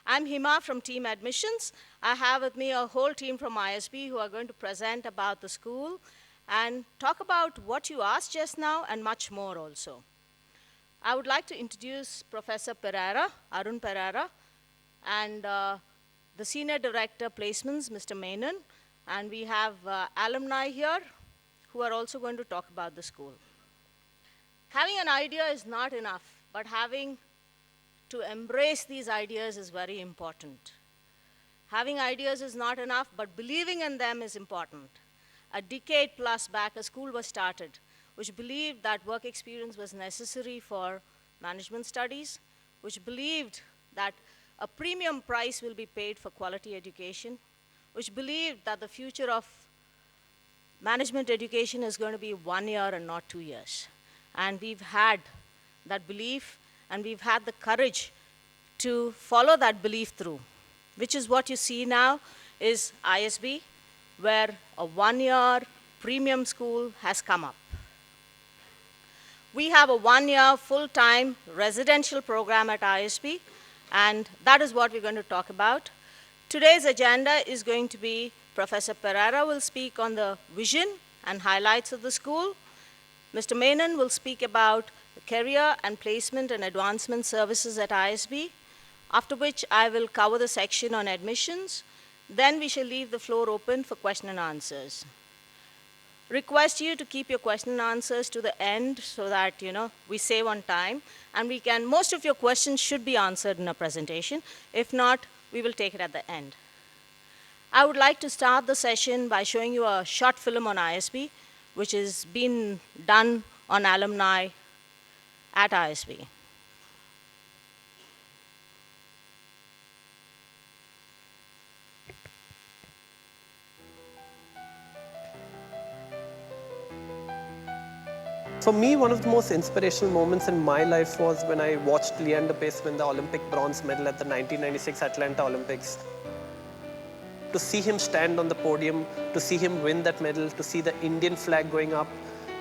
I'm Hima from Team Admissions. I have with me a whole team from ISB who are going to present about the school and talk about what you asked just now and much more also. I would like to introduce Professor Pereira, Arun Pereira, and the Senior Director Placements, Mr. Menon, and we have alumni here who are also going to talk about the school. Having an idea is not enough, but having to embrace these ideas is very important. Having ideas is not enough, but believing in them is important. A decade plus back, a school was started which believed that work experience was necessary for management studies, which believed that a premium price will be paid for quality education, which believed that the future of management education is going to be 1 year and not 2 years. And we've had that belief, and we've had the courage to follow that belief through, which is what you see now is ISB, where a 1-year premium school has come up. We have a 1-year full-time residential program at ISB, and that is what we're going to talk about. Today's agenda is going to be Professor Pereira will speak on the vision and highlights of the school. Mr. Menon will speak about the career and placement and advancement services at ISB, after which I will cover the section on admissions. Then we shall leave the floor open for question and answers. Request you to keep your question and answers to the end so that we save on time, and most of your questions should be answered in a presentation. If not, we will take it at the end. I would like to start the session by showing you a short film on ISB, which has been done on alumni at ISB. For me, one of the most inspirational moments in my life was when I watched Leander Pace win the Olympic bronze medal at the 1996 Atlanta Olympics. To see him stand on the podium, to see him win that medal, to see the Indian flag going up,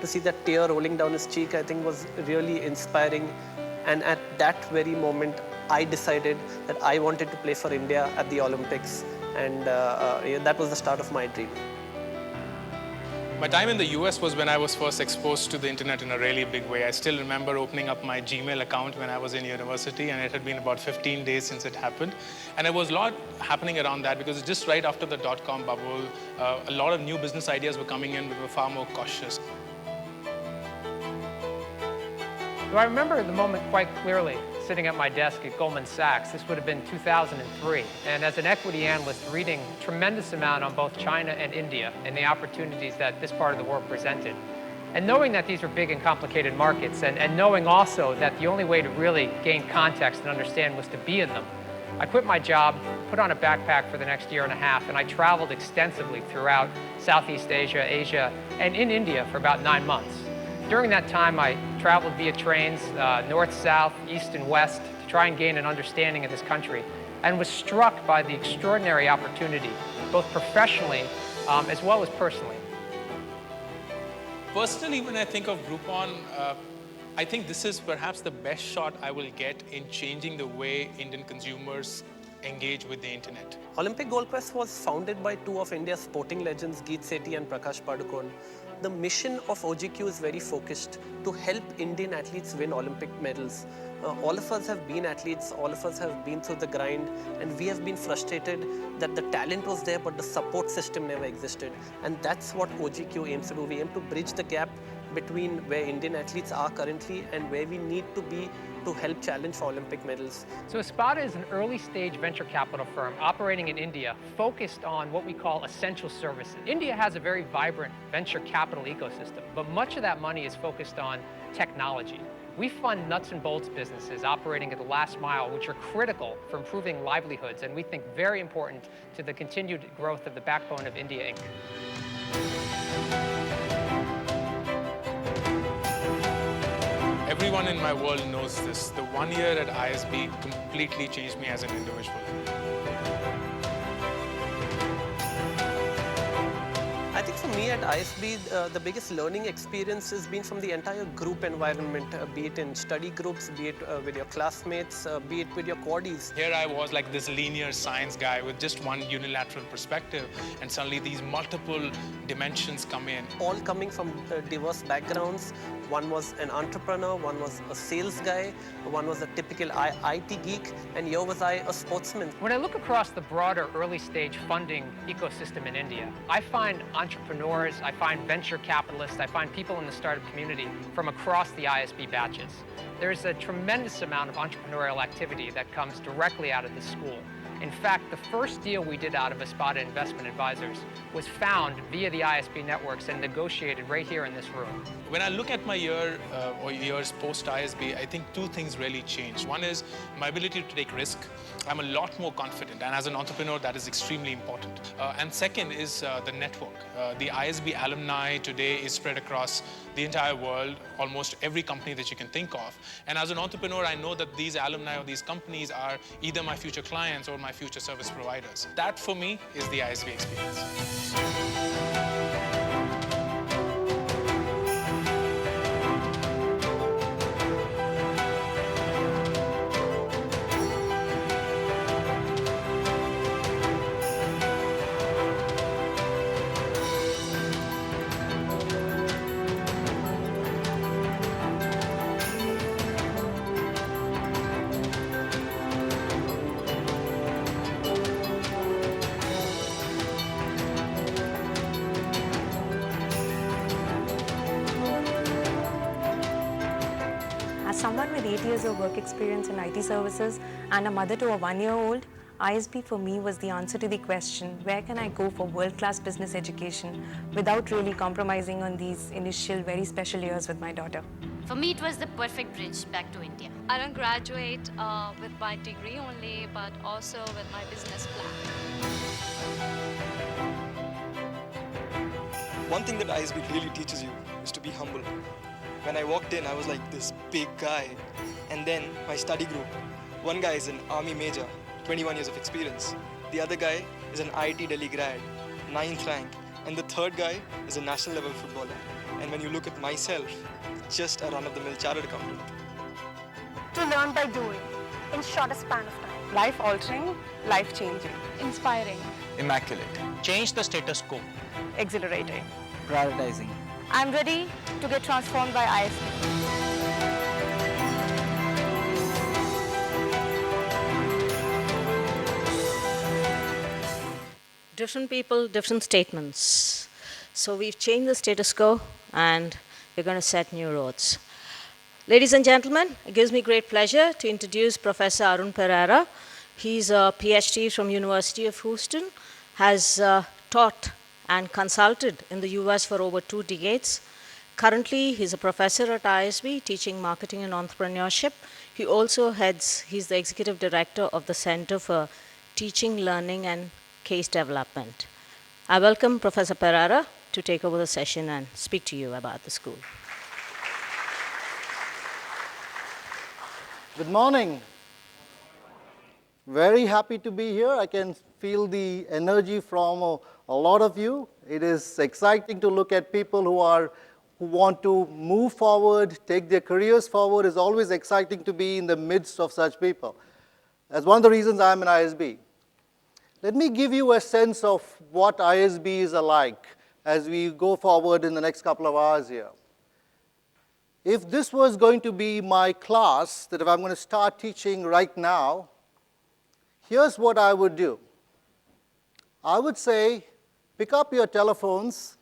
to see that tear rolling down his cheek, I think was really inspiring. And at that very moment, I decided that I wanted to play for India at the Olympics. And that was the start of my dream. My time in the US was when I was first exposed to the internet in a really big way. I still remember opening up my Gmail account when I was in university, and it had been about 15 days since it happened. And there was a lot happening around that because just right after the dot-com bubble, a lot of new business ideas were coming in. We were far more cautious. So I remember the moment quite clearly, sitting at my desk at Goldman Sachs. This would have been 2003. And as an equity analyst, reading a tremendous amount on both China and India and the opportunities that this part of the world presented. And knowing that these were big and complicated markets, and knowing also that the only way to really gain context and understand was to be in them, I quit my job, put on a backpack for the next year and a half, and I traveled extensively throughout Southeast Asia, Asia, and in India for about 9 months. During that time, I traveled via trains, north, south, east, and west, to try and gain an understanding of this country, and was struck by the extraordinary opportunity, both professionally as well as personally. Personally, when I think of Groupon, I think this is perhaps the best shot I will get in changing the way Indian consumers engage with the internet. Olympic Gold Quest was founded by two of India's sporting legends, Geet Sethi and Prakash Padukone. The mission of OGQ is very focused to help Indian athletes win Olympic medals. All of us have been athletes, all of us have been through the grind, and we have been frustrated that the talent was there but the support system never existed. And that's what OGQ aims to do. We aim to bridge the gap between where Indian athletes are currently and where we need to be to help challenge for Olympic medals. So Espada is an early-stage venture capital firm operating in India, focused on what we call essential services. India has a very vibrant venture capital ecosystem, but much of that money is focused on technology. We fund nuts and bolts businesses operating at the last mile, which are critical for improving livelihoods, and we think very important to the continued growth of the backbone of India, Inc. Everyone in my world knows this. The 1 year at ISB completely changed me as an individual. think for me at ISB, the biggest learning experience has been from the entire group environment, be it in study groups, be it with your classmates, be it with your quaddies. Here I was like this linear science guy with just one unilateral perspective, and suddenly these multiple dimensions come in. All coming from diverse backgrounds. One was an entrepreneur, one was a sales guy, one was a typical IT geek, and here was I, a sportsman. When I look across the broader early stage funding ecosystem in India, I find entrepreneurs, I find venture capitalists, I find people in the startup community from across the ISB batches. There's a tremendous amount of entrepreneurial activity that comes directly out of the school. In fact, the first deal we did out of Espada Investment Advisors was found via the ISB networks and negotiated right here in this room. When I look at my year or years post ISB, I think two things really changed. One is my ability to take risk. I'm a lot more confident, and as an entrepreneur, that is extremely important. And second is the network. The ISB alumni today is spread across the entire world, almost every company that you can think of. And as an entrepreneur, I know that these alumni or these companies are either my future clients or my future service providers. That for me is the ISB experience. As someone with 8 years of work experience in IT services and a mother to a 1-year-old, ISB for me was the answer to the question, where can I go for world-class business education without really compromising on these initial very special years with my daughter? For me, it was the perfect bridge back to India. I don't graduate with my degree only, but also with my business plan. One thing that ISB really teaches you is to be humble. When I walked in, I was like this big guy. And then my study group, one guy is an army major, 21 years of experience. The other guy is an IIT Delhi grad, 9th rank. And the third guy is a national level footballer. And when you look at myself, just a run-of-the-mill chartered accountant. To learn by doing, in shortest span of time. Life-altering, life-changing. Inspiring. Immaculate. Change the status quo. Exhilarating. Prioritizing. I'm ready to get transformed by ISB. Different people, different statements. So we've changed the status quo and we're going to set new roads. Ladies and gentlemen, it gives me great pleasure to introduce Professor Arun Pereira. He's a PhD from University of Houston, has taught and consulted in the US for over 2 decades. Currently, he's a professor at ISB teaching marketing and entrepreneurship. He also he's the executive director of the Center for Teaching, Learning, and Case Development. I welcome Professor Pereira to take over the session and speak to you about the school. Good morning. Very happy to be here. I can feel the energy from a lot of you. It is exciting to look at people who want to move forward, take their careers forward. It's always exciting to be in the midst of such people. That's one of the reasons I'm in ISB. Let me give you a sense of what ISB is like as we go forward in the next couple of hours here. If this was going to be my class, that if I'm going to start teaching right now, here's what I would do. I would say, pick up your telephones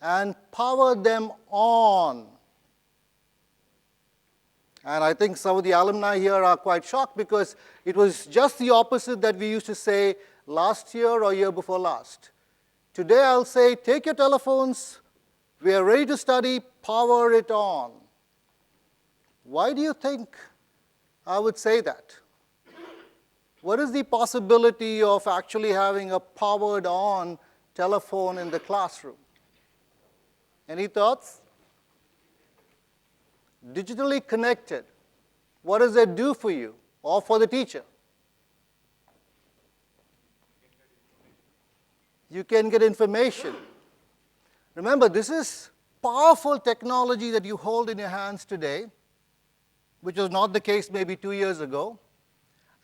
and power them on. And I think some of the alumni here are quite shocked because it was just the opposite that we used to say last year or year before last. Today I'll say, take your telephones, we are ready to study, power it on. Why do you think I would say that? What is the possibility of actually having a powered on telephone in the classroom? Any thoughts? Digitally connected. What does it do for you or for the teacher? You can get information. Remember, this is powerful technology that you hold in your hands today, which was not the case maybe 2 years ago.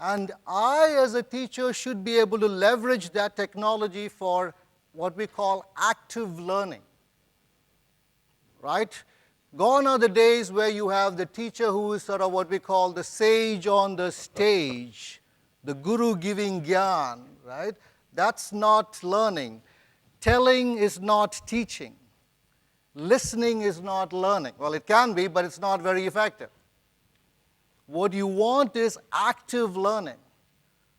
And I, as a teacher, should be able to leverage that technology for what we call active learning, right? Gone are the days where you have the teacher who is sort of what we call the sage on the stage, the guru giving gyan, right? That's not learning. Telling is not teaching. Listening is not learning. Well, it can be, but it's not very effective. What you want is active learning.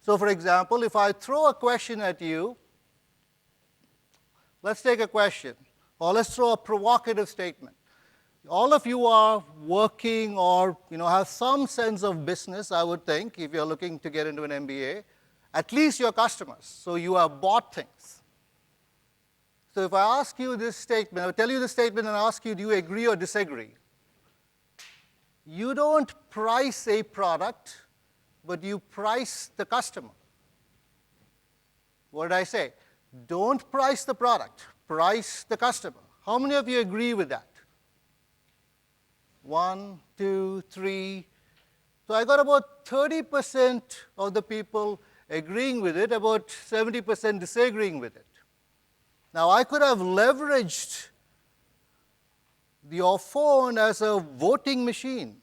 So, for example, if I throw a question at you, let's take a question, or let's throw a provocative statement. All of you are working or have some sense of business, I would think, if you're looking to get into an MBA, at least your customers. So you have bought things. So if I ask you this statement, I'll tell you this statement and ask you, do you agree or disagree? You don't price a product, but you price the customer. What did I say? Don't price the product, price the customer. How many of you agree with that? 1, 2, 3. So I got about 30% of the people agreeing with it, about 70% disagreeing with it. Now, I could have leveraged your phone as a voting machine,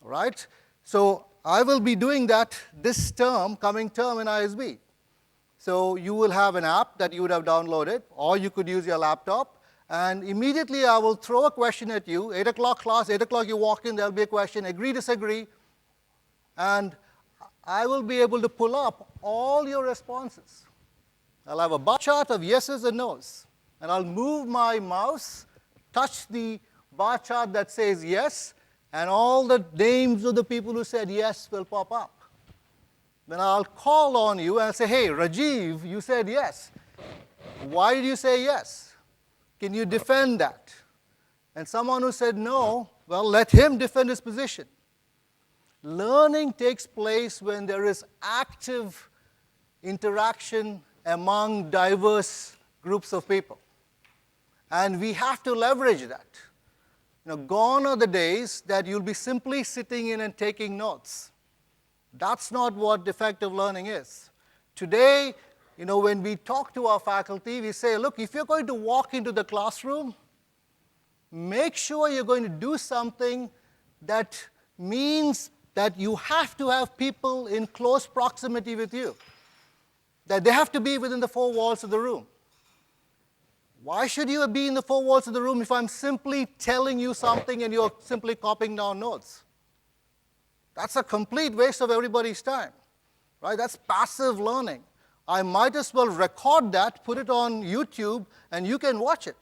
right? So I will be doing that this term, coming term in ISB. So you will have an app that you would have downloaded, or you could use your laptop, and immediately I will throw a question at you. 8 o'clock class, 8 o'clock you walk in, there'll be a question, agree, disagree, and I will be able to pull up all your responses. I'll have a bar chart of yeses and nos, and I'll move my mouse, touch the bar chart that says yes, and all the names of the people who said yes will pop up. Then I'll call on you and say, hey, Rajiv, you said yes. Why did you say yes? Can you defend that? And someone who said no, well, let him defend his position. Learning takes place when there is active interaction among diverse groups of people. And we have to leverage that. Gone are the days that you'll be simply sitting in and taking notes. That's not what effective learning is. Today, when we talk to our faculty, we say, look, if you're going to walk into the classroom, make sure you're going to do something that means that you have to have people in close proximity with you, that they have to be within the 4 walls of the room. Why should you be in the 4 walls of the room if I'm simply telling you something and you're simply copying down notes? That's a complete waste of everybody's time, right? That's passive learning. I might as well record that, put it on YouTube, and you can watch it.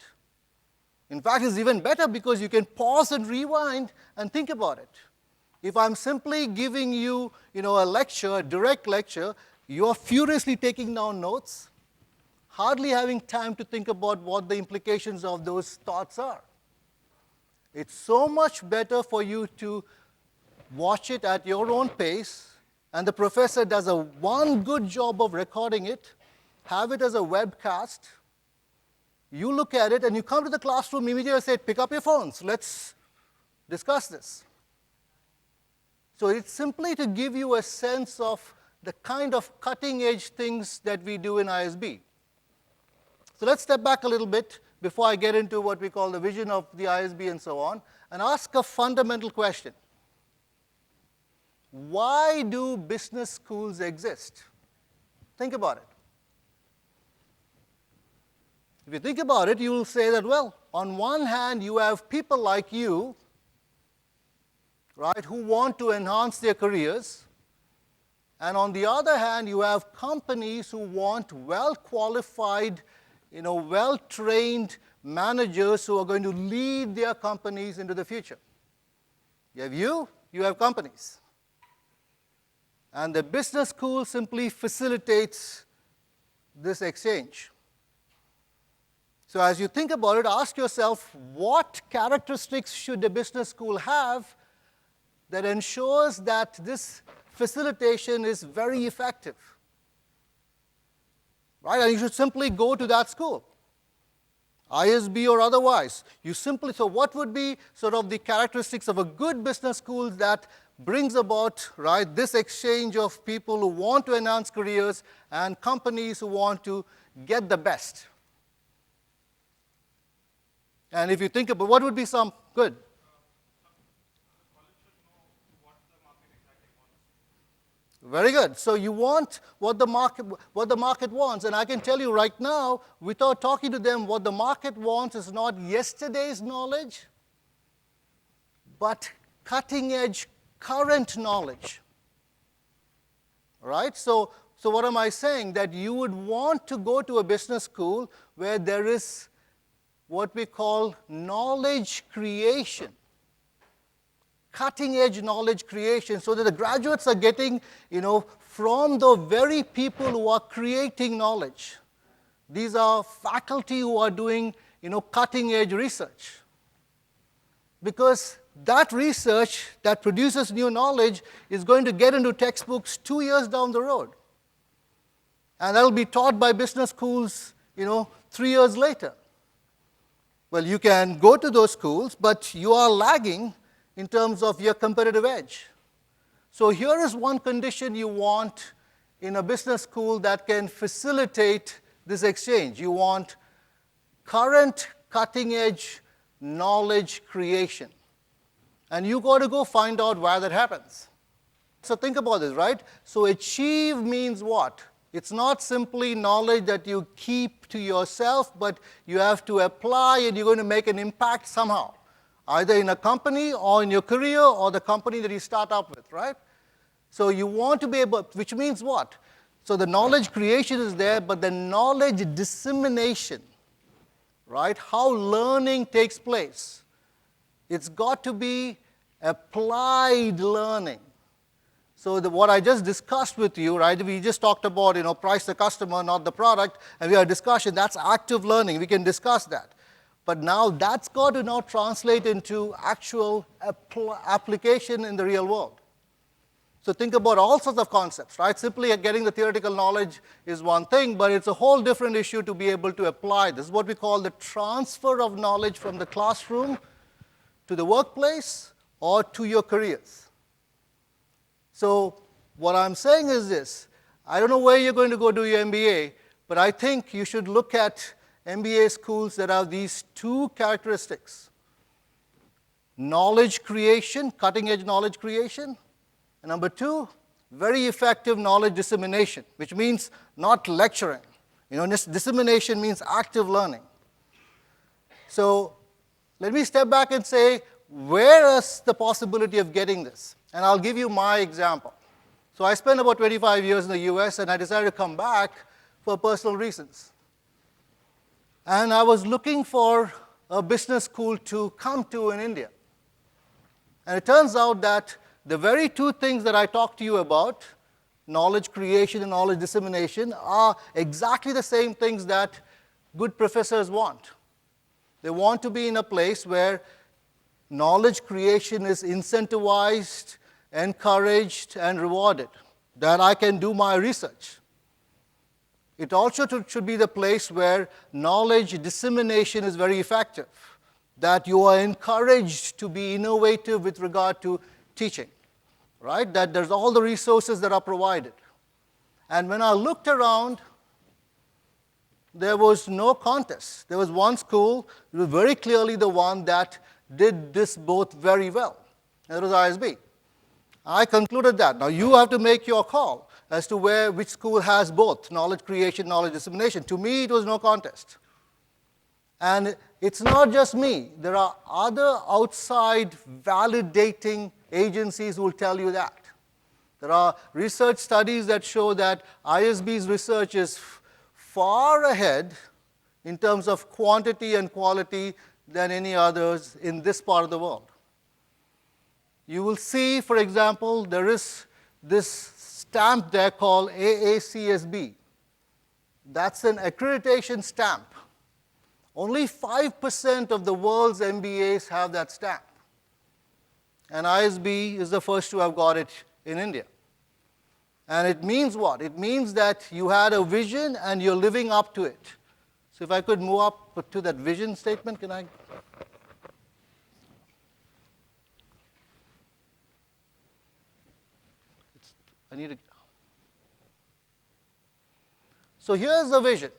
In fact, it's even better because you can pause and rewind and think about it. If I'm simply giving you, a lecture, a direct lecture, you're furiously taking down notes, hardly having time to think about what the implications of those thoughts are. It's so much better for you to watch it at your own pace, and the professor does one good job of recording it, have it as a webcast. You look at it, and you come to the classroom immediately and say, pick up your phones, let's discuss this. So it's simply to give you a sense of the kind of cutting-edge things that we do in ISB. So let's step back a little bit before I get into what we call the vision of the ISB and so on, and ask a fundamental question. Why do business schools exist? Think about it. If you think about it, you will say that, well, on one hand, you have people like you, right, who want to enhance their careers. And on the other hand, you have companies who want well-qualified, well-trained managers who are going to lead their companies into the future. You have companies. And the business school simply facilitates this exchange. So as you think about it, ask yourself, what characteristics should the business school have that ensures that this facilitation is very effective? right? And you should simply go to that school, ISB or otherwise. So what would be sort of the characteristics of a good business school that brings about, right, this exchange of people who want to enhance careers and companies who want to get the best? And if you think about what would be some good. Very good. So you want what the market wants. And I can tell you right now, without talking to them, what the market wants is not yesterday's knowledge, but cutting-edge current knowledge. Right? So what am I saying? That you would want to go to a business school where there is what we call knowledge creation. Cutting-edge knowledge creation, so that the graduates are getting, from the very people who are creating knowledge. These are faculty who are doing, cutting-edge research. Because that research that produces new knowledge is going to get into textbooks 2 years down the road. And that will be taught by business schools, 3 years later. Well, you can go to those schools, but you are lagging in terms of your competitive edge. So here is one condition you want in a business school that can facilitate this exchange. You want current cutting-edge knowledge creation. And you got to go find out where that happens. So think about this, right? So achieve means what? It's not simply knowledge that you keep to yourself, but you have to apply and you're going to make an impact somehow, either in a company or in your career or the company that you start up with, right? So you want to be able, which means what? So the knowledge creation is there, but the knowledge dissemination, right? How learning takes place. It's got to be applied learning. So what I just discussed with you, right, we just talked about, price the customer, not the product, and we had a discussion, that's active learning, we can discuss that. But now that's got to now translate into actual application in the real world. So think about all sorts of concepts, right? Simply getting the theoretical knowledge is one thing, but it's a whole different issue to be able to apply. This is what we call the transfer of knowledge from the classroom to the workplace or to your careers. So what I'm saying is this. I don't know where you're going to go do your MBA, but I think you should look at MBA schools that have these two characteristics. Knowledge creation, cutting-edge knowledge creation. And number two, very effective knowledge dissemination, which means not lecturing. Dissemination means active learning. So let me step back and say, where is the possibility of getting this? And I'll give you my example. So I spent about 25 years in the US, and I decided to come back for personal reasons. And I was looking for a business school to come to in India. And it turns out that the very two things that I talked to you about, knowledge creation and knowledge dissemination, are exactly the same things that good professors want. They want to be in a place where knowledge creation is incentivized, encouraged, and rewarded, that I can do my research. It also should be the place where knowledge dissemination is very effective, that you are encouraged to be innovative with regard to teaching, right? That there's all the resources that are provided. And when I looked around, there was no contest. There was one school, it was very clearly the one that did this both very well. And it was ISB. I concluded that. Now you have to make your call as to which school has both knowledge creation, knowledge dissemination. To me, it was no contest. And it's not just me. There are other outside validating agencies who will tell you that. There are research studies that show that ISB's research is far ahead in terms of quantity and quality than any others in this part of the world. You will see, for example, there is this stamp there called AACSB. That's an accreditation stamp. Only 5% of the world's MBAs have that stamp. And ISB is the first to have got it in India. And it means what? It means that you had a vision and you're living up to it. So if I could move up to that vision statement, can I? I need to. So here's the vision,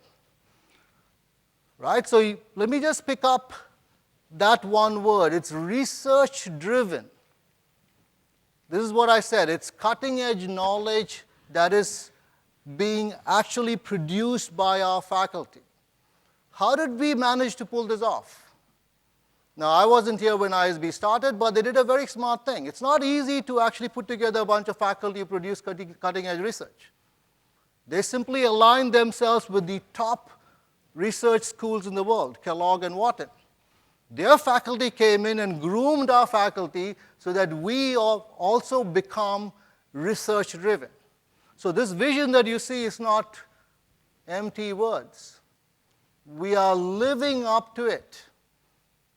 right? So let me just pick up that one word. It's research driven. This is what I said. It's cutting edge knowledge that is being actually produced by our faculty. How did we manage to pull this off? Now, I wasn't here when ISB started, but they did a very smart thing. It's not easy to actually put together a bunch of faculty who produce cutting edge research. They simply aligned themselves with the top research schools in the world, Kellogg and Wharton. Their faculty came in and groomed our faculty so that we also become research driven. So this vision that you see is not empty words. We are living up to it.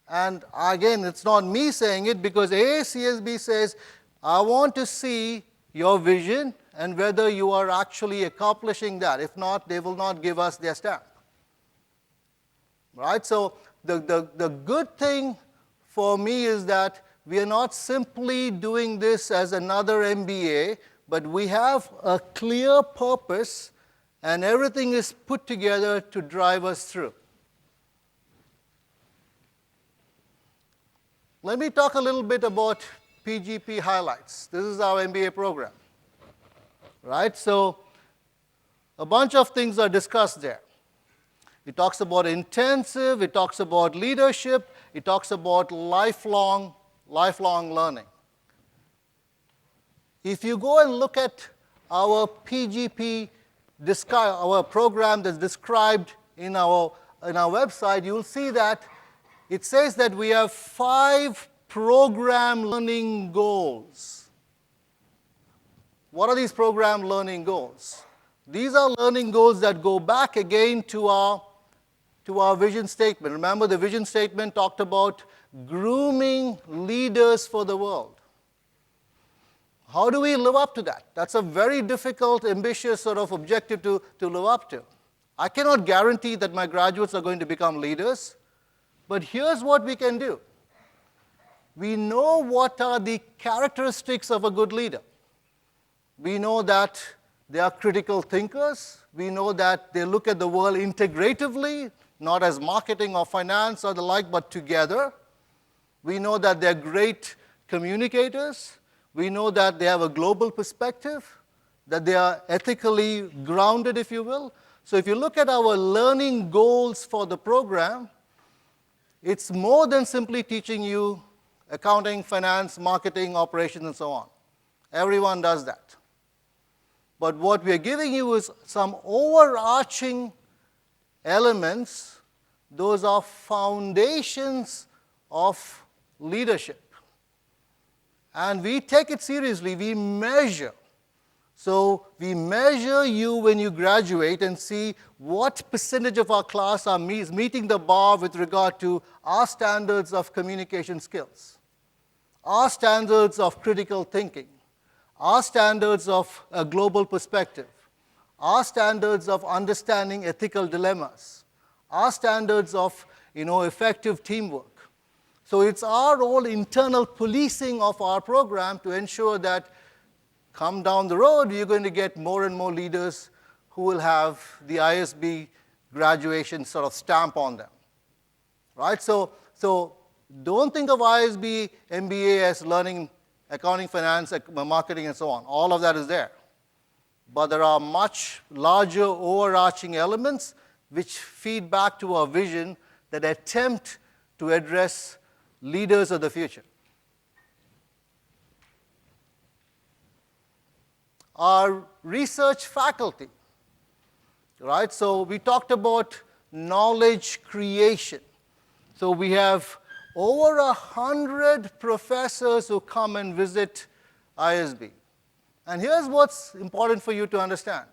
And again, it's not me saying it, because AACSB says, I want to see your vision and whether you are actually accomplishing that. If not, they will not give us their stamp. Right? So the good thing for me is that we are not simply doing this as another MBA, but we have a clear purpose and everything is put together to drive us through. Let me talk a little bit about PGP highlights. This is our MBA program. Right? So a bunch of things are discussed there. It talks about intensive, it talks about leadership, it talks about lifelong learning. If you go and look at our PGP, our program that's described in our website, you'll see that it says that we have 5 program learning goals. What are these program learning goals? These are learning goals that go back again to our vision statement. Remember, the vision statement talked about grooming leaders for the world. How do we live up to that? That's a very difficult, ambitious sort of objective to live up to. I cannot guarantee that my graduates are going to become leaders, but here's what we can do. We know what are the characteristics of a good leader. We know that they are critical thinkers. We know that they look at the world integratively, not as marketing or finance or the like, but together. We know that they're great communicators. We know that they have a global perspective, that they are ethically grounded, if you will. So if you look at our learning goals for the program, it's more than simply teaching you accounting, finance, marketing, operations, and so on. Everyone does that. But what we're giving you is some overarching elements. Those are foundations of leadership. And we take it seriously. We measure. So we measure you when you graduate and see what percentage of our class is meeting the bar with regard to our standards of communication skills, our standards of critical thinking, our standards of a global perspective, our standards of understanding ethical dilemmas, our standards of effective teamwork. So it's our own internal policing of our program to ensure that come down the road, you're going to get more and more leaders who will have the ISB graduation sort of stamp on them. Right? So don't think of ISB MBA as learning accounting, finance, marketing, and so on. All of that is there. But there are much larger overarching elements which feed back to our vision that attempt to address leaders of the future. Our research faculty, right? So we talked about knowledge creation. So we have over 100 professors who come and visit ISB. And here's what's important for you to understand.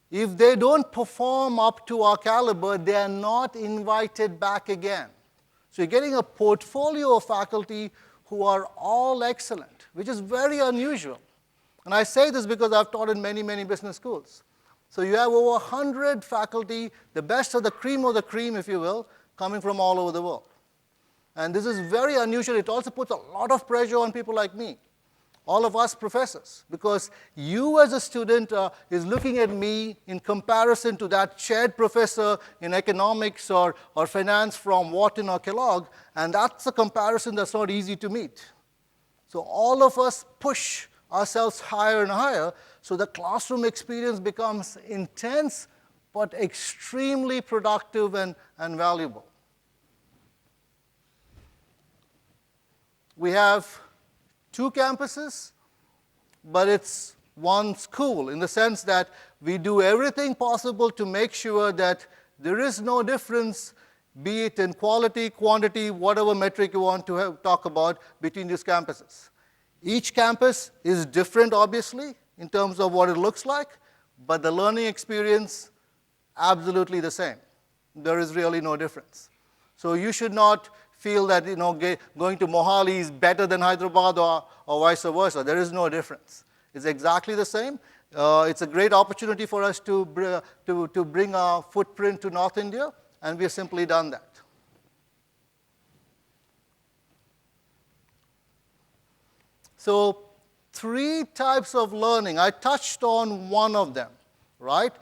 If they don't perform up to our caliber, they are not invited back again. So you're getting a portfolio of faculty who are all excellent, which is very unusual. And I say this because I've taught in many, many business schools. So you have over 100 faculty, the best of the cream, if you will, coming from all over the world. And this is very unusual. It also puts a lot of pressure on people like me, all of us professors, because you as a student is looking at me in comparison to that chaired professor in economics or finance from Wharton or Kellogg, and that's a comparison that's not easy to meet. So all of us push ourselves higher and higher, so the classroom experience becomes intense but extremely productive and valuable. We have 2 campuses, but it's one school in the sense that we do everything possible to make sure that there is no difference, be it in quality, quantity, whatever metric you want to talk about between these campuses. Each campus is different, obviously, in terms of what it looks like, but the learning experience, absolutely the same. There is really no difference. So you should not feel that going to Mohali is better than Hyderabad or vice versa. There is no difference. It's exactly the same. It's a great opportunity for us to bring our footprint to North India, and we have simply done that. So 3 types of learning. I touched on one of them, right?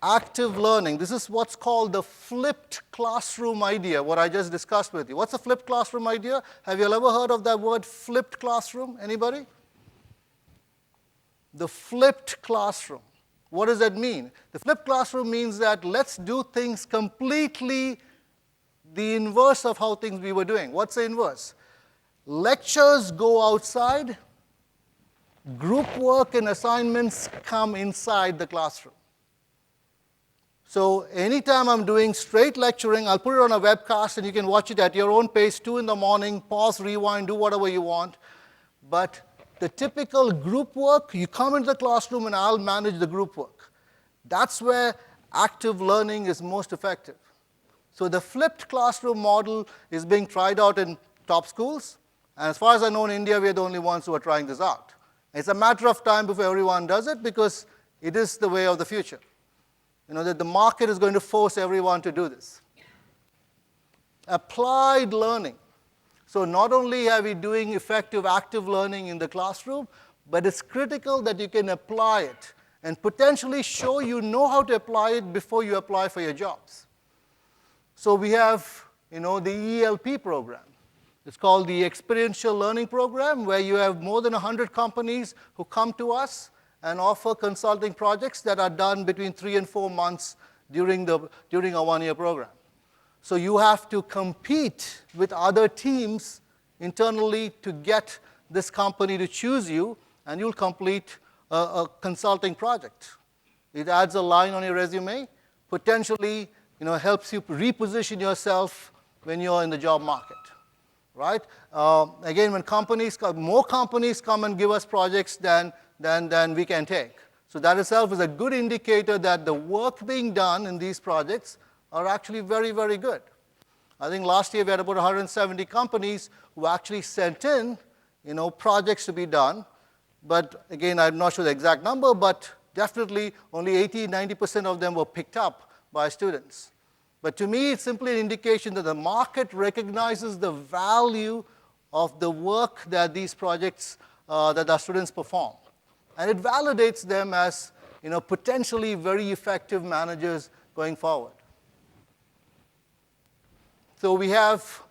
Active learning. This is what's called the flipped classroom idea, what I just discussed with you. What's a flipped classroom idea? Have you ever heard of that word, flipped classroom? Anybody? The flipped classroom. What does that mean? The flipped classroom means that let's do things completely the inverse of how things we were doing. What's the inverse? Lectures go outside, group work and assignments come inside the classroom. So anytime I'm doing straight lecturing, I'll put it on a webcast and you can watch it at your own pace, 2 in the morning, pause, rewind, do whatever you want. But the typical group work, you come into the classroom and I'll manage the group work. That's where active learning is most effective. So the flipped classroom model is being tried out in top schools. And as far as I know in India, we are the only ones who are trying this out. It's a matter of time before everyone does it because it is the way of the future. That the market is going to force everyone to do this. Applied learning. So not only are we doing effective active learning in the classroom, but it's critical that you can apply it and potentially show you know how to apply it before you apply for your jobs. So we have the ELP program. It's called the Experiential Learning Program, where you have more than 100 companies who come to us and offer consulting projects that are done between 3 and 4 months during a 1-year program. So you have to compete with other teams internally to get this company to choose you, and you'll complete a consulting project. It adds a line on your resume, potentially helps you reposition yourself when you're in the job market. Right? Again, when more companies come and give us projects than we can take. So that itself is a good indicator that the work being done in these projects are actually very, very good. I think last year we had about 170 companies who actually sent in, projects to be done. But again, I'm not sure the exact number, but definitely only 80-90% of them were picked up by students. But to me, it's simply an indication that the market recognizes the value of the work that these projects, that our students perform. And it validates them as potentially very effective managers going forward. So we have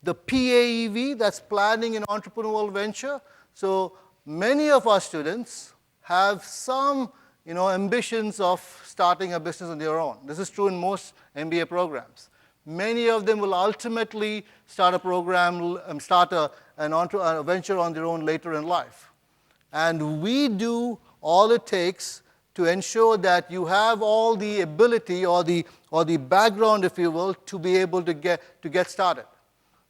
the PAEV, that's Planning and Entrepreneurial Venture. So many of our students have some ambitions of starting a business on their own. This is true in most MBA programs. Many of them will ultimately start a program, start a venture on their own later in life. And we do all it takes to ensure that you have all the ability or the background, if you will, to be able to get started.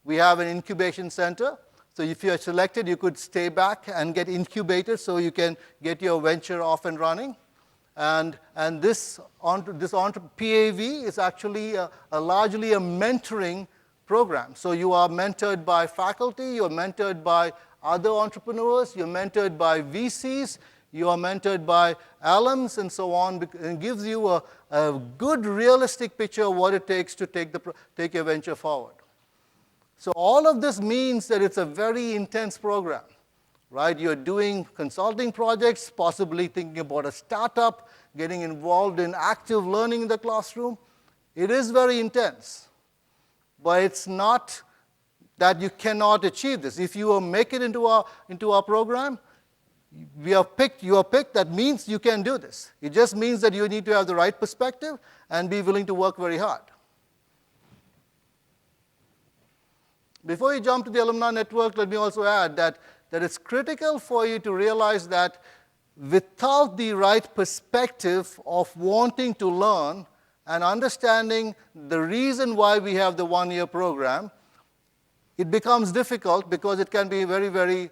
We have an incubation center. So if you are selected, you could stay back and get incubated so you can get your venture off and running. And this PAV is actually largely a mentoring program. So you are mentored by faculty, you are mentored by other entrepreneurs, you're mentored by VCs, you are mentored by alums and so on, and gives you a good realistic picture of what it takes to take your venture forward. So all of this means that it's a very intense program, right? You're doing consulting projects, possibly thinking about a startup, getting involved in active learning in the classroom. It is very intense, but it's not that you cannot achieve this. If you make it into our program, you are picked, that means you can do this. It just means that you need to have the right perspective and be willing to work very hard. Before you jump to the alumni network, let me also add that it's critical for you to realize that without the right perspective of wanting to learn and understanding the reason why we have the one-year program, it becomes difficult because it can be very, very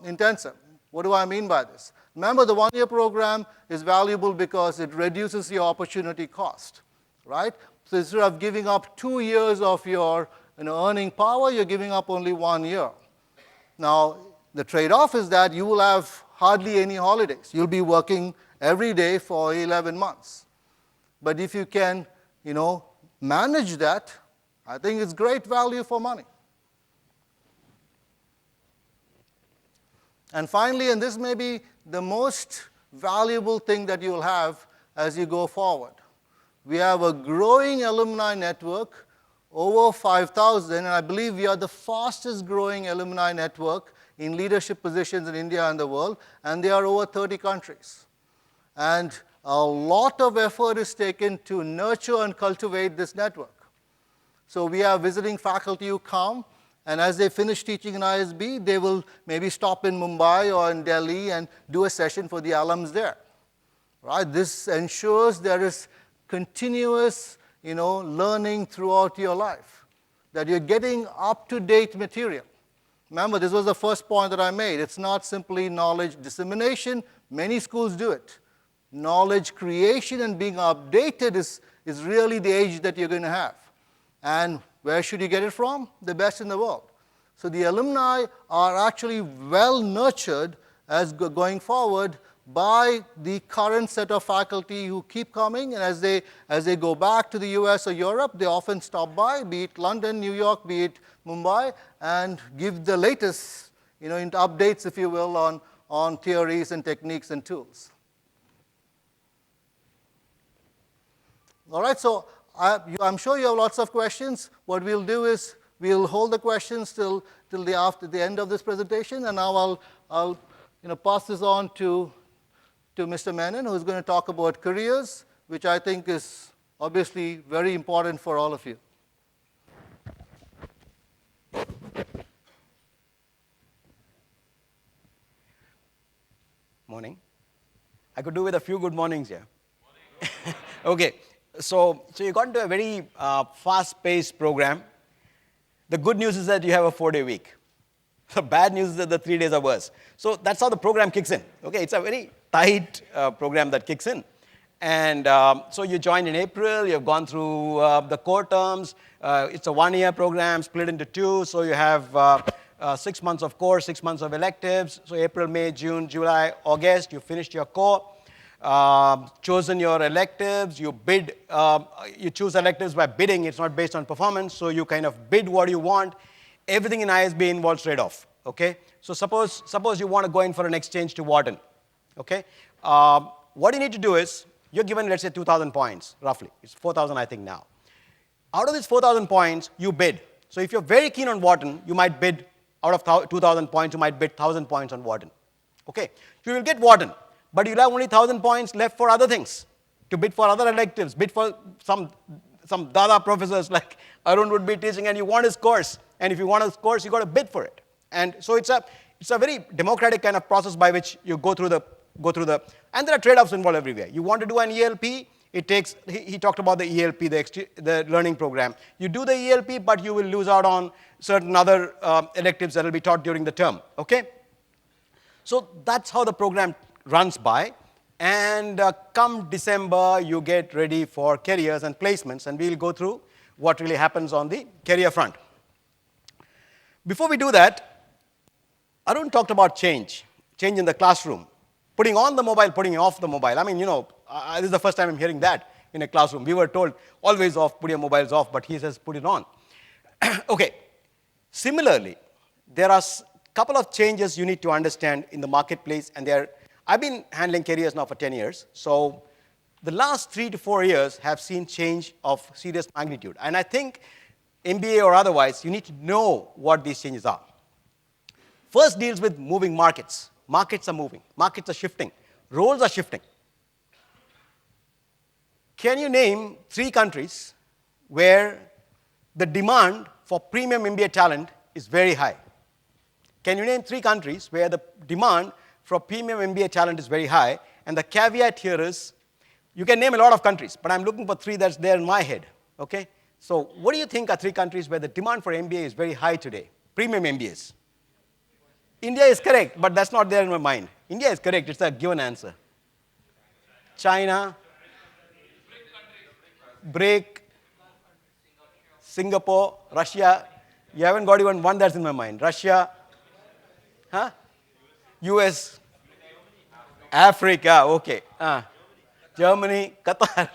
intensive. What do I mean by this? Remember, the one-year program is valuable because it reduces your opportunity cost, right? So instead of giving up 2 years of your earning power, you're giving up only 1 year. Now, the trade-off is that you will have hardly any holidays. You'll be working every day for 11 months. But if you can, manage that, I think it's great value for money. And finally, and this may be the most valuable thing that you'll have as you go forward, we have a growing alumni network, over 5,000, and I believe we are the fastest growing alumni network in leadership positions in India and the world, and there are over 30 countries. And a lot of effort is taken to nurture and cultivate this network. So we have visiting faculty who come, and as they finish teaching in ISB, they will maybe stop in Mumbai or in Delhi and do a session for the alums there. Right? This ensures there is continuous, learning throughout your life, that you're getting up-to-date material. Remember, this was the first point that I made. It's not simply knowledge dissemination. Many schools do it. Knowledge creation and being updated is really the age that you're going to have. And where should you get it from? The best in the world. So the alumni are actually well nurtured as going forward by the current set of faculty who keep coming, and as they go back to the US or Europe, they often stop by, be it London, New York, be it Mumbai, and give the latest, updates, if you will, on theories and techniques and tools. All right, so I'm sure you have lots of questions. What we'll do is we'll hold the questions till after the end of this presentation, and now I'll pass this on to Mr. Menon, who's going to talk about careers, which I think is obviously very important for all of you. Morning. I could do with a few good mornings here. Okay, so you got into a very fast-paced program. The good news is that you have a 4-day week. The bad news is that the 3 days are worse. So that's how the program kicks in. Okay, it's a very tight program that kicks in. And so you joined in April, you've gone through the core terms. It's a 1-year program split into 2, so you have 6 months of core, 6 months of electives. So April, May, June, July, August, you finished your core, chosen your electives, you bid, you choose electives by bidding, it's not based on performance, so you kind of bid what you want. Everything in ISB involves trade-off, okay? So suppose you want to go in for an exchange to Wharton, okay? What you need to do is, you're given, let's say, 2,000 points, roughly. It's 4,000, I think, now. Out of these 4,000 points, you bid. So if you're very keen on Wharton, you might bid, out of 2,000 points, you might bid 1,000 points on Wharton, okay? You will get Wharton, but you'll have only 1,000 points left for other things, to bid for other electives, bid for some Dada professors like Arun would be teaching, and you want his course. And if you want his course, you got to bid for it. And so it's a very democratic kind of process by which you go through the, and there are trade-offs involved everywhere. You want to do an ELP, it takes, he talked about the ELP, the learning program. You do the ELP, but you will lose out on certain other electives that will be taught during the term, okay? So that's how the program runs by. And come December, you get ready for careers and placements, and we'll go through what really happens on the career front. Before we do that, Arun talked about change in the classroom, putting on the mobile, putting off the mobile. I mean, this is the first time I'm hearing that in a classroom. We were told always off, put your mobiles off, but he says put it on. Okay. Similarly, there are a couple of changes you need to understand in the marketplace, and I've been handling careers now for 10 years, so the last 3 to 4 years have seen change of serious magnitude. And I think MBA or otherwise, you need to know what these changes are. First deals with moving markets. Markets are moving. Markets are shifting. Roles are shifting. Can you name 3 countries where the demand for premium MBA talent is very high? Can you name 3 countries where the demand for premium MBA talent is very high? And the caveat here is, you can name a lot of countries, but I'm looking for 3 that's there in my head, okay? So what do you think are 3 countries where the demand for MBA is very high today? Premium MBAs. India is correct, but that's not there in my mind. India is correct, it's a given answer. China, BRIC, Singapore, Russia. You haven't got even one that's in my mind. Russia, US, Africa, okay. Germany, Qatar,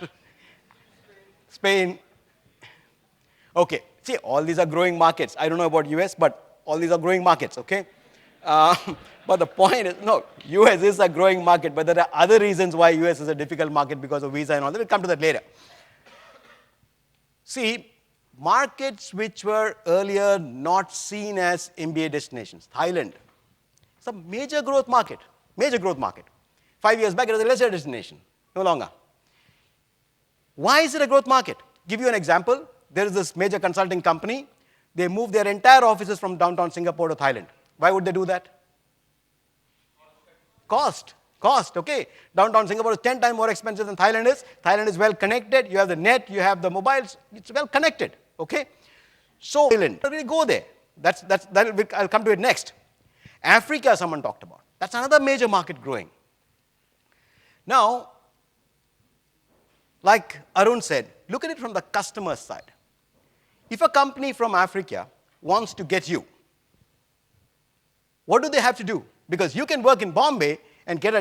Spain. Okay, see, all these are growing markets. I don't know about US, but all these are growing markets, okay? But the point is, no, US is a growing market, but there are other reasons why US is a difficult market because of visa and all that. We'll come to that later. See, markets which were earlier not seen as MBA destinations. Thailand, it's a major growth market, 5 years back, it was a lesser destination, no longer. Why is it a growth market? Give you an example. There is this major consulting company. They moved their entire offices from downtown Singapore to Thailand. Why would they do that? Cost, okay. Downtown Singapore is 10 times more expensive than Thailand is. Thailand is well connected. You have the net, you have the mobiles. It's well connected, okay. So Thailand, really go there. I'll come to it next. Africa, someone talked about. That's another major market growing. Now, like Arun said, look at it from the customer side. If a company from Africa wants to get you, what do they have to do? Because you can work in Bombay and get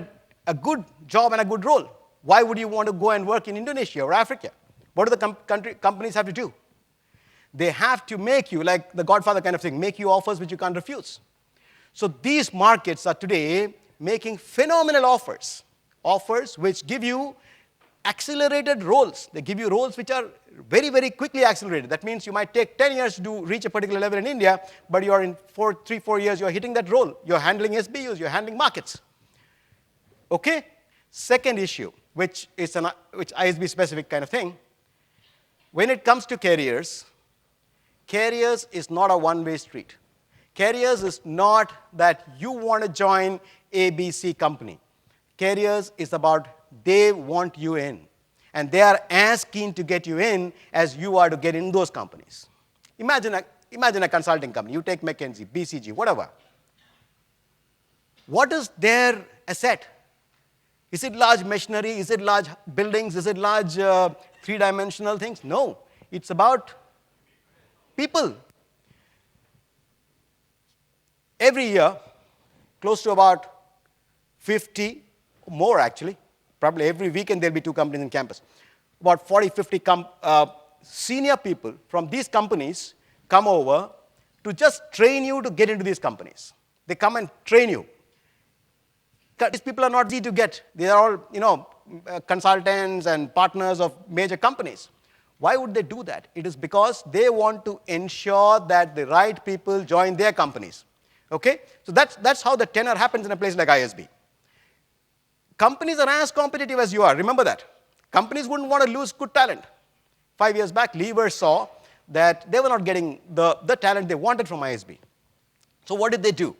a good job and a good role. Why would you want to go and work in Indonesia or Africa? What do the companies have to do? They have to make you, like the Godfather kind of thing, make you offers which you can't refuse. So these markets are today making phenomenal offers which give you accelerated roles. They give you roles which are very, very quickly accelerated. That means you might take 10 years to reach a particular level in India, but you're in 3-4 years, you're hitting that role. You're handling SBUs, you're handling markets. Okay? Second issue, which is which ISB specific kind of thing. When it comes to careers is not a one-way street. Careers is not that you want to join ABC company. Careers is about they want you in. And they are as keen to get you in as you are to get in those companies. Imagine a consulting company. You take McKinsey, BCG, whatever. What is their asset? Is it large machinery? Is it large buildings? Is it large three-dimensional things? No. It's about people. Every year, close to about 50, more actually, probably every weekend there'll be 2 companies in campus. About 40, 50 senior people from these companies come over to just train you to get into these companies. They come and train you. These people are not easy to get. They are all, consultants and partners of major companies. Why would they do that? It is because they want to ensure that the right people join their companies. Okay? So that's how the tenor happens in a place like ISB. Companies are as competitive as you are. Remember that. Companies wouldn't want to lose good talent. 5 years back, Lever saw that they were not getting the talent they wanted from ISB. So what did they do?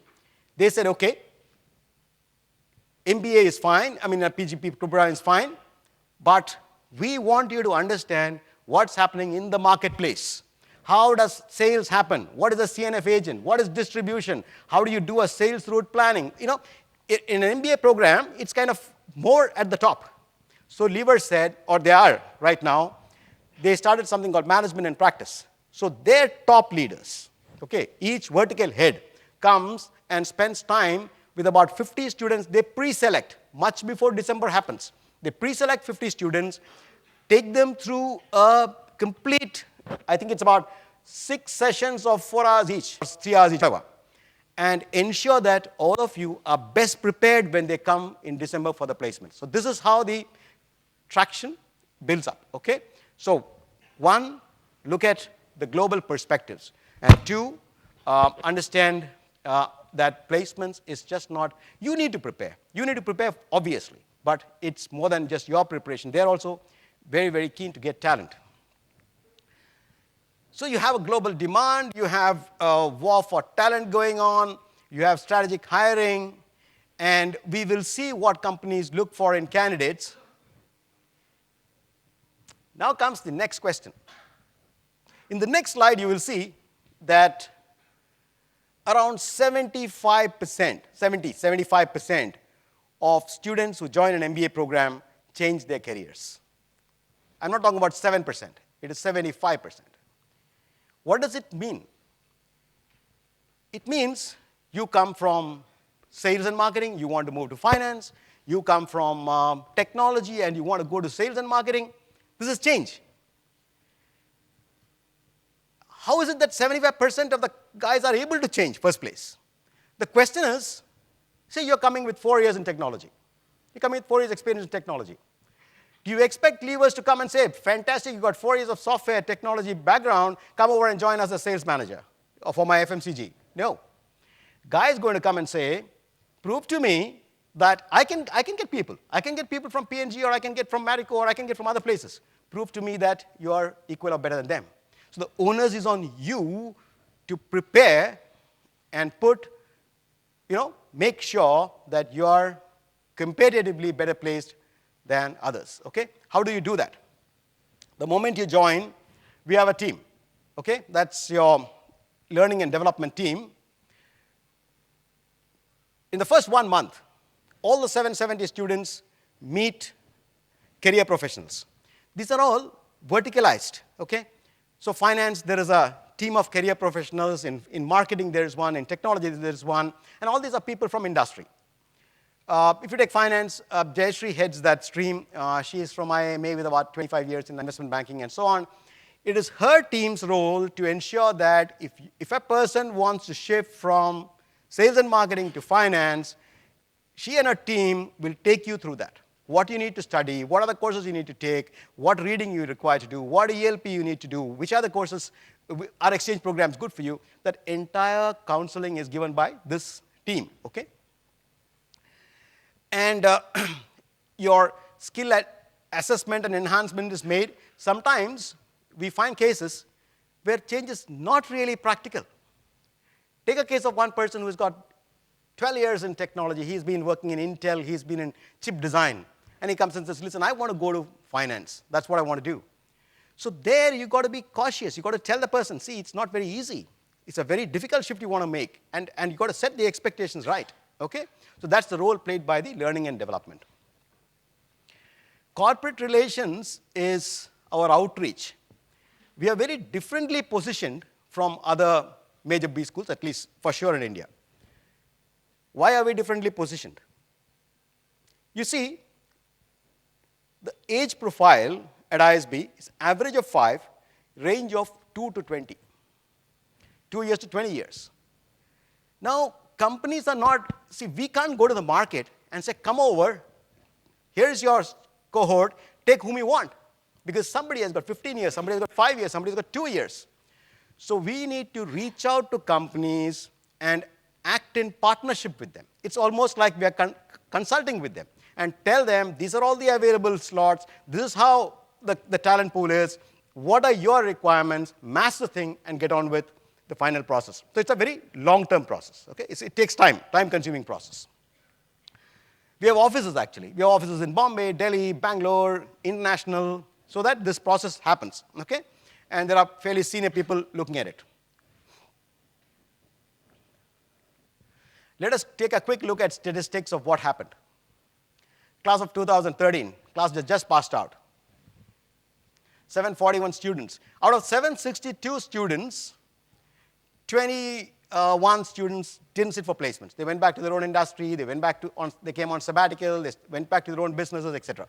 They said, okay, MBA is fine. I mean, a PGP program is fine. But we want you to understand what's happening in the marketplace. How does sales happen? What is a CNF agent? What is distribution? How do you do a sales route planning? In an MBA program, it's kind of more at the top. So Lever said, or they are right now, they started something called management and practice. So their top leaders, okay, each vertical head comes and spends time with about 50 students. They pre-select much before December happens. They pre-select 50 students, take them through a complete, I think it's about 6 sessions of 4 hours each, 3 hours each, and ensure that all of you are best prepared when they come in December for the placement. So this is how the traction builds up, okay? So 1, look at the global perspectives, and 2, understand that placements is just not, you need to prepare. You need to prepare, obviously, but it's more than just your preparation. They're also very, very keen to get talent. So you have a global demand, you have a war for talent going on, you have strategic hiring, and we will see what companies look for in candidates. Now comes the next question. In the next slide, you will see that around 75% of students who join an MBA program change their careers. I'm not talking about 7%, it is 75%. What does it mean? It means you come from sales and marketing, you want to move to finance, you come from technology and you want to go to sales and marketing. This is change. How is it that 75% of the guys are able to change first place? The question is, say you're coming with 4 years in technology. You're coming with 4 years experience in technology. Do you expect leavers to come and say, fantastic, you got 4 years of software technology background, come over and join us as sales manager for my FMCG? No. Guy is going to come and say, prove to me that I can get people. I can get people from P&G, or I can get from Marico, or I can get from other places. Prove to me that you are equal or better than them. So the onus is on you to prepare and make sure that you are competitively better placed than others, okay? How do you do that? The moment you join, we have a team, okay? That's your learning and development team. In the first 1 month, all the 770 students meet career professionals. These are all verticalized, okay? So finance, there is a team of career professionals. In marketing, there is one. In technology, there is one. And all these are people from industry. If you take finance, Jayashree heads that stream. She is from IMA with about 25 years in investment banking and so on. It is her team's role to ensure that if a person wants to shift from sales and marketing to finance, she and her team will take you through that. What you need to study, what are the courses you need to take, what reading you require to do, what ELP you need to do, which are the courses, are exchange programs good for you. That entire counseling is given by this team, okay? And your skill assessment and enhancement is made. Sometimes we find cases where change is not really practical. Take a case of one person who's got 12 years in technology. He's been working in Intel. He's been in chip design. And he comes and says, listen, I want to go to finance. That's what I want to do. So there you've got to be cautious. You've got to tell the person, see, it's not very easy. It's a very difficult shift you want to make. And you've got to set the expectations right. Okay? So that's the role played by the learning and development. Corporate relations is our outreach. We are very differently positioned from other major B schools, at least for sure in India. Why are we differently positioned? You see, the age profile at ISB is average of 5, range of 2 to 20. 2 years to 20 years. Now, companies are not, see, we can't go to the market and say, come over, here's your cohort, take whom you want. Because somebody has got 15 years, somebody has got 5 years, somebody has got 2 years. So we need to reach out to companies and act in partnership with them. It's almost like we are consulting with them and tell them, these are all the available slots, this is how the talent pool is, what are your requirements, match the thing, and get on with the final process. So it's a very long-term process. Okay? It takes time-consuming process. We have offices, actually. We have offices in Bombay, Delhi, Bangalore, international, so that this process happens. Okay? And there are fairly senior people looking at it. Let us take a quick look at statistics of what happened. Class of 2013, class that just passed out. 741 students. Out of 762 students, one students didn't sit for placements. They went back to their own industry, they came on sabbatical, they went back to their own businesses, etc.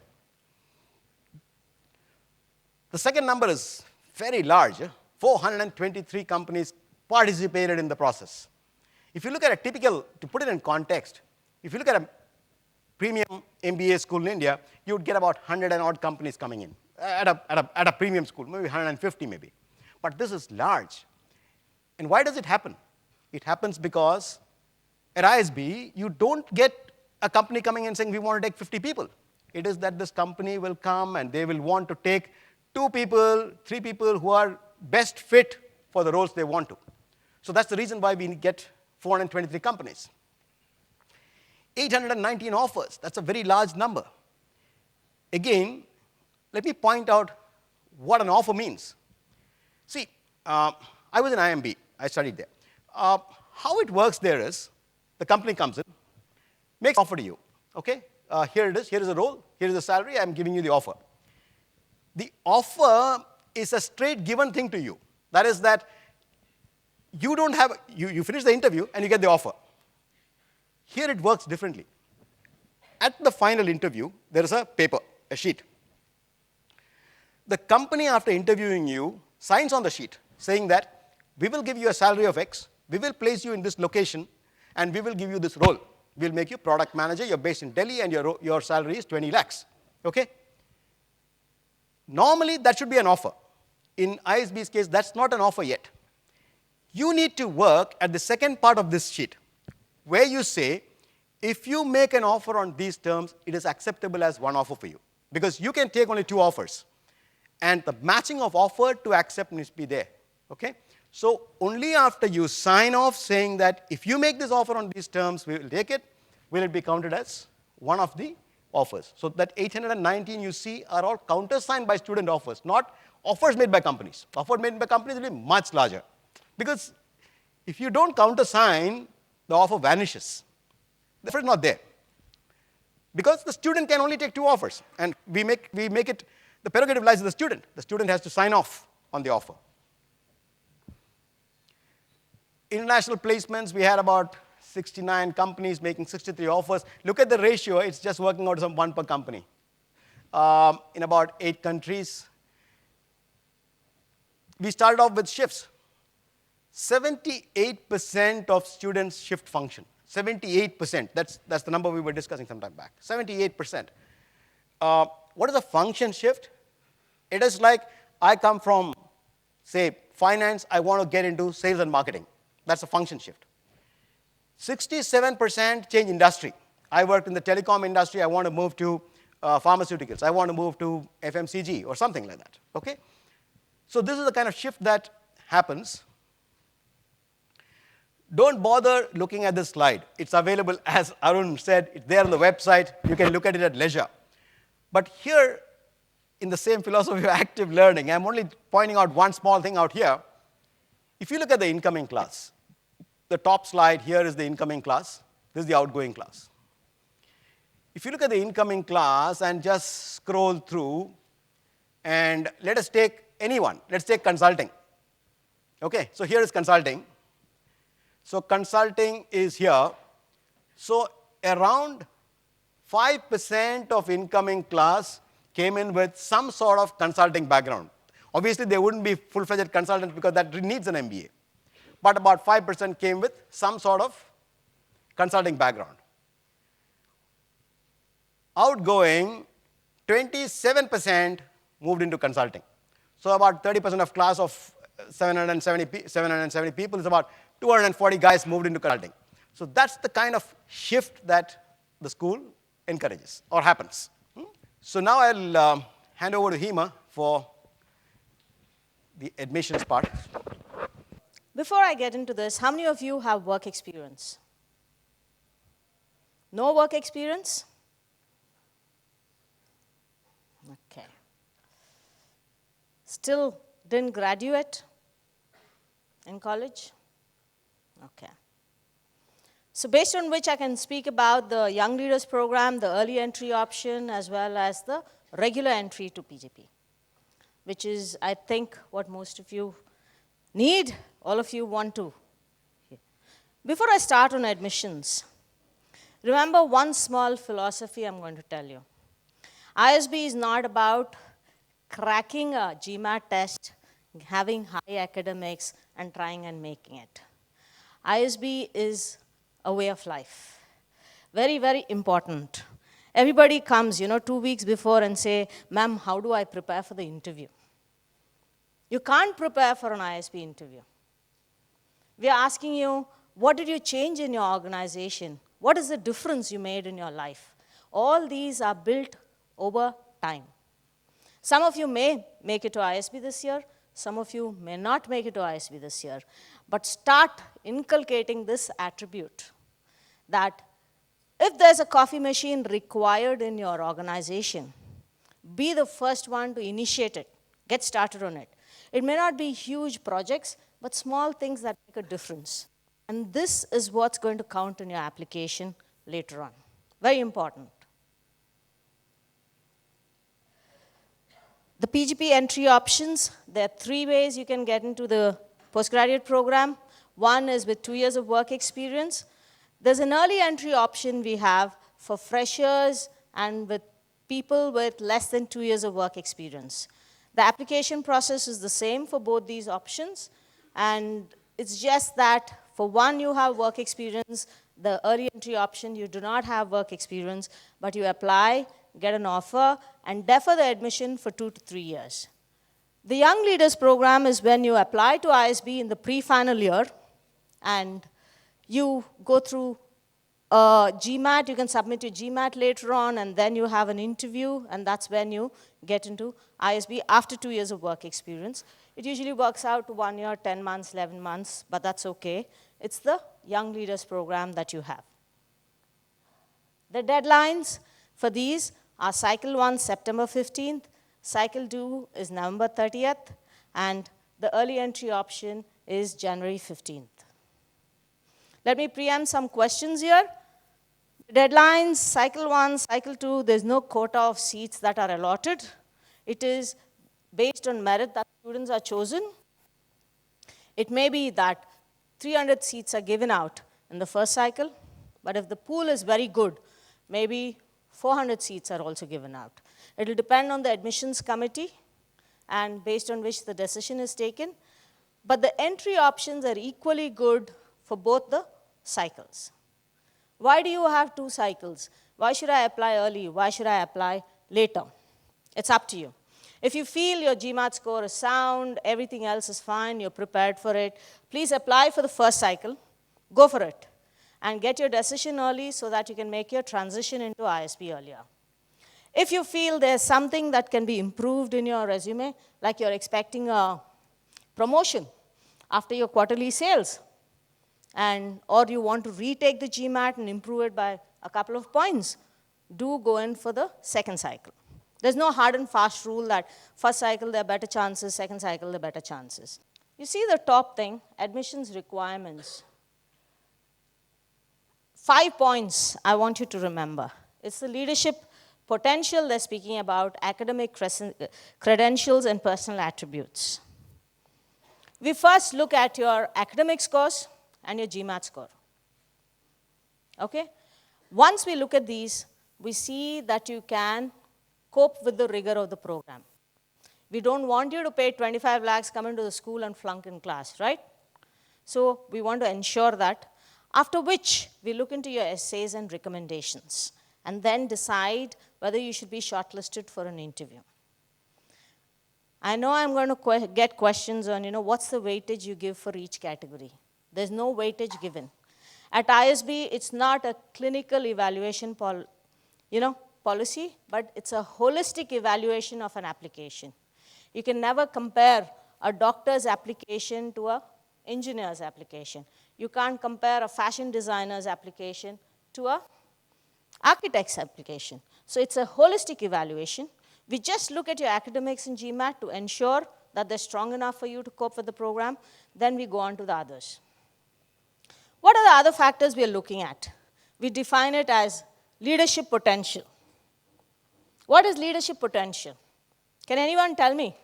The second number is very large. 423 companies participated in the process. If you look at a typical, to put it in context, if you look at a premium MBA school in India, you would get about 100 and odd companies coming in at a premium school, maybe 150 maybe. But this is large. And why does it happen? It happens because at ISB, you don't get a company coming in saying, we want to take 50 people. It is that this company will come and they will want to take 2 people, 3 people who are best fit for the roles they want to. So that's the reason why we get 423 companies. 819 offers, that's a very large number. Again, let me point out what an offer means. See, I was in IMB, I studied there. How it works there is, the company comes in, makes an offer to you. Okay, here it is, here is a role, here is the salary, I'm giving you the offer. The offer is a straight given thing to you. That is that you don't have, you finish the interview and you get the offer. Here it works differently. At the final interview, there is a paper, a sheet. The company, after interviewing you, signs on the sheet saying that we will give you a salary of X, we will place you in this location, and we will give you this role. We'll make you product manager, you're based in Delhi, and your salary is 20 lakhs. Okay? Normally, that should be an offer. In ISB's case, that's not an offer yet. You need to work at the second part of this sheet, where you say, if you make an offer on these terms, it is acceptable as one offer for you. Because you can take only 2 offers. And the matching of offer to accept needs to be there. Okay? So only after you sign off saying that if you make this offer on these terms, we will take it, will it be counted as one of the offers. So that 819 you see are all countersigned by student offers, not offers made by companies. Offers made by companies will be much larger. Because if you don't countersign, the offer vanishes. The offer is not there. Because the student can only take 2 offers. And we make it, the prerogative lies with the student. The student has to sign off on the offer. International placements, we had about 69 companies making 63 offers. Look at the ratio, it's just working out as 1 per company. In about 8 countries. We started off with shifts. 78% of students shift function. 78%, that's the number we were discussing some time back. 78%. What is a function shift? It is like I come from, say, finance, I want to get into sales and marketing. That's a function shift. 67% change industry. I worked in the telecom industry, I want to move to pharmaceuticals. I want to move to FMCG or something like that. Okay? So this is the kind of shift that happens. Don't bother looking at this slide. It's available, as Arun said, it's there on the website. You can look at it at leisure. But here, in the same philosophy of active learning, I'm only pointing out one small thing out here. If you look at the incoming class, the top slide here is the incoming class. This is the outgoing class. If you look at the incoming class and just scroll through, and let us take anyone. Let's take consulting. Okay, so here is consulting. So consulting is here. So around 5% of incoming class came in with some sort of consulting background. Obviously, they wouldn't be full-fledged consultants because that needs an MBA. But about 5% came with some sort of consulting background. Outgoing, 27% moved into consulting. So about 30% of class of 770 people is about 240 guys moved into consulting. So that's the kind of shift that the school encourages or happens. So now I'll hand over to Hima for the admissions part. Before I get into this, how many of you have work experience? No work experience? Okay. Still didn't graduate in college? Okay. So based on which I can speak about the Young Leaders Program, the early entry option, as well as the regular entry to PGP, which is, I think, what most of you need, all of you want to Before I start on admissions, remember one small philosophy I'm going to tell you. ISB is not about cracking a GMAT test, having high academics, and trying and making it. ISB is a way of life. Very, very important. Everybody comes, 2 weeks before and say, ma'am, how do I prepare for the interview? You can't prepare for an ISB interview. We are asking you, what did you change in your organization? What is the difference you made in your life? All these are built over time. Some of you may make it to ISB this year. Some of you may not make it to ISB this year. But start inculcating this attribute that if there's a coffee machine required in your organization, be the first one to initiate it. Get started on it. It may not be huge projects, but small things that make a difference. And this is what's going to count in your application later on. Very important. The PGP entry options, there are 3 ways you can get into the postgraduate program. One is with 2 years of work experience. There's an early entry option we have for freshers and with people with less than 2 years of work experience. The application process is the same for both these options, and it's just that for one you have work experience, the early entry option you do not have work experience, but you apply, get an offer, and defer the admission for 2 to 3 years. The Young Leaders Program is when you apply to ISB in the pre-final year, and you go through GMAT, you can submit your GMAT later on, and then you have an interview, and that's when you get into ISB after 2 years of work experience. It usually works out to 1 year, 10 months, 11 months, but that's okay. It's the Young Leaders Program that you have. The deadlines for these are Cycle 1, September 15th, Cycle 2 is November 30th, and the early entry option is January 15th. Let me preempt some questions here. Deadlines, Cycle 1, Cycle 2, there's no quota of seats that are allotted. It is based on merit that students are chosen. It may be that 300 seats are given out in the first cycle, but if the pool is very good, maybe 400 seats are also given out. It will depend on the admissions committee and based on which the decision is taken. But the entry options are equally good for both the cycles. Why do you have 2 cycles? Why should I apply early? Why should I apply later? It's up to you. If you feel your GMAT score is sound, everything else is fine, you're prepared for it, please apply for the first cycle, go for it, and get your decision early so that you can make your transition into ISB earlier. If you feel there's something that can be improved in your resume, like you're expecting a promotion after your quarterly sales, or you want to retake the GMAT and improve it by a couple of points, do go in for the second cycle. There's no hard and fast rule that first cycle there are better chances, second cycle there are better chances. You see the top thing, admissions requirements. 5 points I want you to remember. It's the leadership potential they're speaking about, academic credentials and personal attributes. We first look at your academic scores and your GMAT score. Okay? Once we look at these, we see that you can cope with the rigor of the program. We don't want you to pay 25 lakhs, come into the school and flunk in class, right? So we want to ensure that, after which we look into your essays and recommendations and then decide whether you should be shortlisted for an interview. I know I'm going to get questions on, what's the weightage you give for each category? There's no weightage given. At ISB, it's not a clinical evaluation policy, but it's a holistic evaluation of an application. You can never compare a doctor's application to an engineer's application. You can't compare a fashion designer's application to an architect's application. So it's a holistic evaluation. We just look at your academics and GMAT to ensure that they're strong enough for you to cope with the program. Then we go on to the others. What are the other factors we are looking at? We define it as leadership potential. What is leadership potential? Can anyone tell me?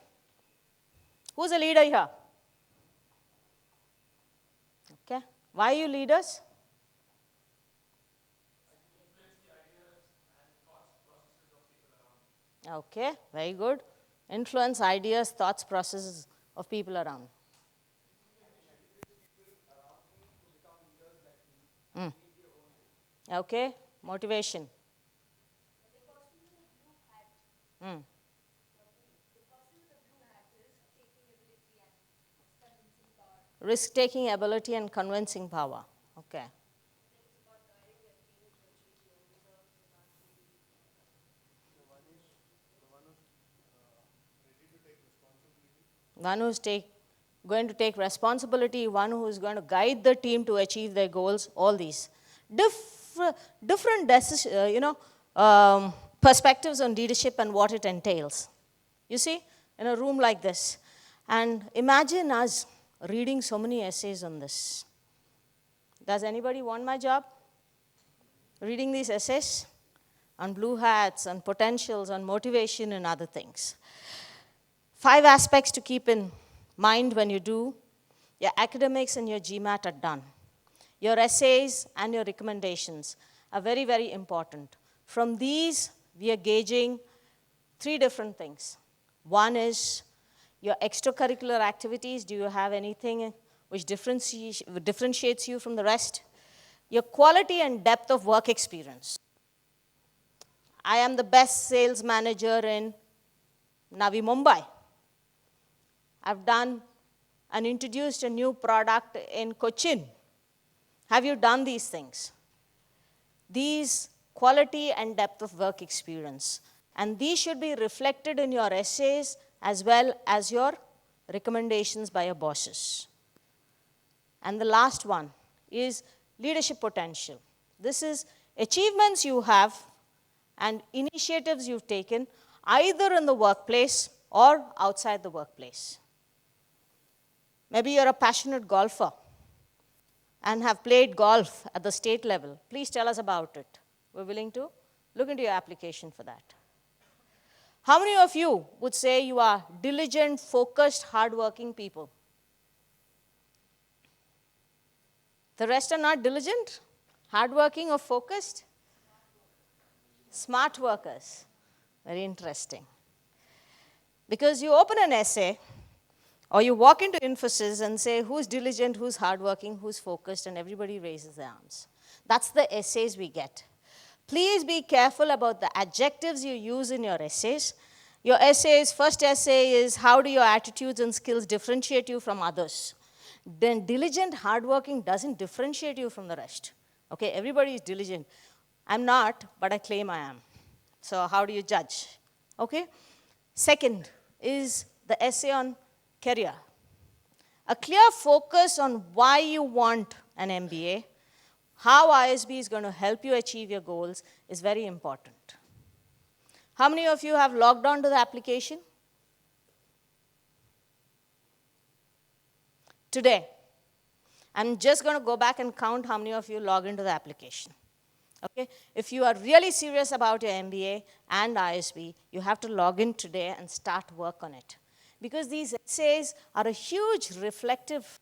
Who's a leader here? Okay. Why are you leaders? Okay, very good. Influence ideas, thoughts, processes of people around. Okay, motivation. Risk-taking ability and convincing power. Okay. One who's going to take responsibility, one who is going to guide the team to achieve their goals, all these. Different perspectives on leadership and what it entails. You see, in a room like this. And imagine us reading so many essays on this. Does anybody want my job? Reading these essays on blue hats, on potentials, on motivation, and other things. 5 aspects to keep in mind when you do. Your academics and your GMAT are done. Your essays and your recommendations are very, very important. From these, we are gauging 3 different things. One is your extracurricular activities. Do you have anything which differentiates you from the rest? Your quality and depth of work experience. I am the best sales manager in Navi Mumbai. I've done and introduced a new product in Cochin. Have you done these things? These quality and depth of work experience. And these should be reflected in your essays as well as your recommendations by your bosses. And the last one is leadership potential. This is achievements you have and initiatives you've taken either in the workplace or outside the workplace. Maybe you're a passionate golfer and have played golf at the state level. Please tell us about it. We're willing to look into your application for that. How many of you would say you are diligent, focused, hardworking people? The rest are not diligent, hardworking, or focused? Smart workers. Very interesting. Because you open an essay, or you walk into Infosys and say, who's diligent, who's hardworking, who's focused, and everybody raises their arms. That's the essays we get. Please be careful about the adjectives you use in your essays. Your essays, first essay is, how do your attitudes and skills differentiate you from others? Then diligent, hardworking doesn't differentiate you from the rest. Okay, everybody is diligent. I'm not, but I claim I am. So how do you judge? Okay? Second is the essay on career. A clear focus on why you want an MBA, how ISB is going to help you achieve your goals is very important. How many of you have logged on to the application? Today. I'm just going to go back and count how many of you log into the application. Okay? If you are really serious about your MBA and ISB, you have to log in today and start work on it. Because these essays are a huge reflective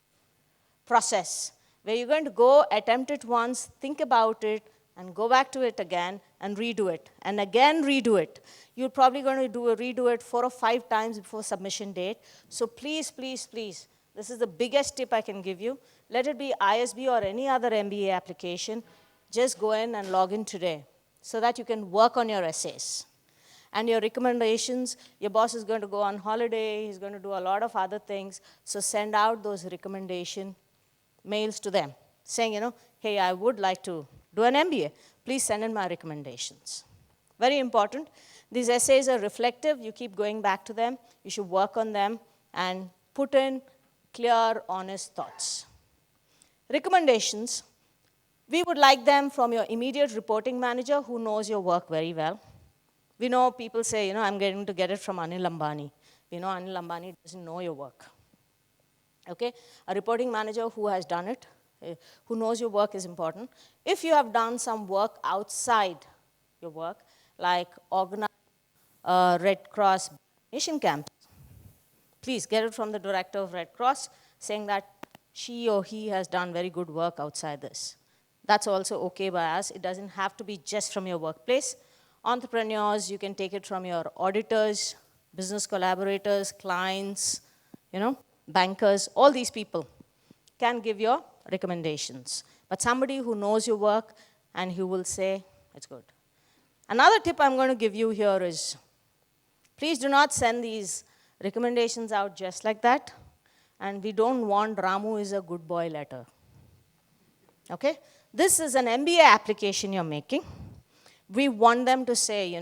process where you're going to go, attempt it once, think about it, and go back to it again and redo it, and again redo it. You're probably going to redo it 4 or 5 times before submission date. So please, please, please, this is the biggest tip I can give you. Let it be ISB or any other MBA application. Just go in and log in today so that you can work on your essays. And your recommendations, your boss is going to go on holiday, he's going to do a lot of other things, so send out those recommendation mails to them, saying, hey, I would like to do an MBA. Please send in my recommendations. Very important. These essays are reflective. You keep going back to them. You should work on them and put in clear, honest thoughts. Recommendations, we would like them from your immediate reporting manager who knows your work very well. We know people say, I'm going to get it from Anil Ambani. We know Anil Ambani doesn't know your work. Okay? A reporting manager who has done it, who knows your work is important. If you have done some work outside your work, like organize Red Cross Nation camps, please get it from the director of Red Cross, saying that she or he has done very good work outside this. That's also okay by us. It doesn't have to be just from your workplace. Entrepreneurs, you can take it from your auditors, business collaborators, clients, bankers, all these people can give your recommendations. But somebody who knows your work and who will say, it's good. Another tip I'm going to give you here is, please do not send these recommendations out just like that. And we don't want Ramu is a good boy letter. Okay? This is an MBA application you're making. We want them to say,